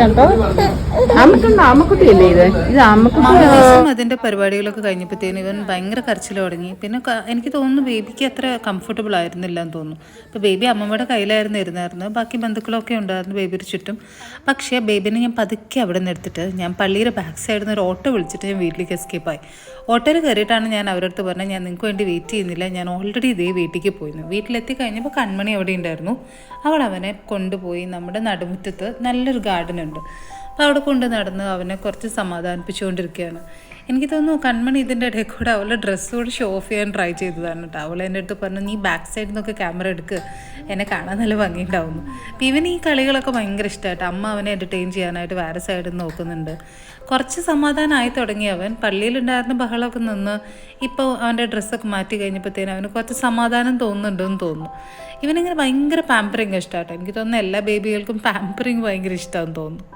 കേട്ടോ ആമക്കുട്ടിയല്ലേ ഇത് മാമോദീസം അതിൻ്റെ പരിപാടികളൊക്കെ കഴിഞ്ഞപ്പോഴത്തേനും ഇവൻ ഭയങ്കര കരച്ചിൽ തുടങ്ങി. പിന്നെ എനിക്ക് തോന്നുന്നു ബേബിക്ക് അത്ര കംഫർട്ടബിൾ ആയിരുന്നില്ല എന്ന് തോന്നുന്നു. അപ്പോൾ ബേബി അമ്മമ്മയുടെ കയ്യിലായിരുന്നു ഇരുന്നായിരുന്നു. ബാക്കി ബന്ധുക്കളൊക്കെ ഉണ്ടായിരുന്നു ബേബിയുടെ ചുറ്റും. പക്ഷേ ബേബിനെ ഞാൻ പതുക്കെ അവിടെ നിന്ന് എടുത്തിട്ട് ഞാൻ പള്ളിയുടെ ബാക്ക് സൈഡിൽ നിന്ന് ഒരു ഓട്ടോ വിളിച്ചിട്ട് ഞാൻ വീട്ടിലേക്ക് എസ്കേപ്പായി. ഓട്ടോയിൽ കയറിയിട്ടാണ് ഞാൻ അവരുടെ അടുത്ത് പറഞ്ഞത്, ഞാൻ നിങ്ങൾക്ക് വേണ്ടി വെയിറ്റ് ചെയ്യുന്നില്ല, ഞാൻ ഓൾറെഡി ഇതേ വീട്ടിലേക്ക് പോയിരുന്നു. വീട്ടിലെത്തി കഴിഞ്ഞപ്പോൾ കൺമണി അവിടെ ഉണ്ടായിരുന്നു. അവൾ അവനെ കൊണ്ടുപോയി നമ്മുടെ നടുമുറ്റത്ത് നല്ലൊരു ഗാർഡൻ ഉണ്ട്. അപ്പോൾ അവിടെ കൊണ്ട് നടന്ന് അവനെ കുറച്ച് സമാധാനിപ്പിച്ചുകൊണ്ടിരിക്കുകയാണ്. എനിക്ക് തോന്നുന്നു കൺമണി ഇതിൻ്റെ ഇടയിൽ കൂടെ അവളുടെ ഡ്രസ്സ് കൂടെ ഷോ ഓഫ് ചെയ്യാൻ ട്രൈ ചെയ്തതാണ് കേട്ടോ. അവൾ എൻ്റെ അടുത്ത് പറഞ്ഞു, നീ ബാക്ക് സൈഡിൽ നിന്നൊക്കെ ക്യാമറ എടുക്ക്, എന്നെ കാണാൻ നല്ല ഭംഗിയുണ്ടാവുന്നു. അപ്പം ഇവന് ഈ കളികളൊക്കെ ഭയങ്കര ഇഷ്ടമായിട്ട് അമ്മ അവനെ എൻ്റർടൈൻ ചെയ്യാനായിട്ട് വേറെ സൈഡിൽ നിന്ന് നോക്കുന്നുണ്ട്. കുറച്ച് സമാധാനമായി തുടങ്ങി അവൻ. പള്ളിയിലുണ്ടായിരുന്ന ബഹളമൊക്കെ നിന്ന് ഇപ്പോൾ അവൻ്റെ ഡ്രസ്സൊക്കെ മാറ്റി കഴിഞ്ഞപ്പോഴത്തേനും അവന് കുറച്ച് സമാധാനം തോന്നുന്നുണ്ടെന്ന് തോന്നുന്നു. ഇവനിങ്ങനെ ഭയങ്കര പാമ്പറിങ് ഇഷ്ടമാട്ടോ. എനിക്ക് തോന്നുന്നു എല്ലാ ബേബികൾക്കും പാമ്പറിങ് ഭയങ്കര ഇഷ്ടമാണെന്ന് തോന്നുന്നു.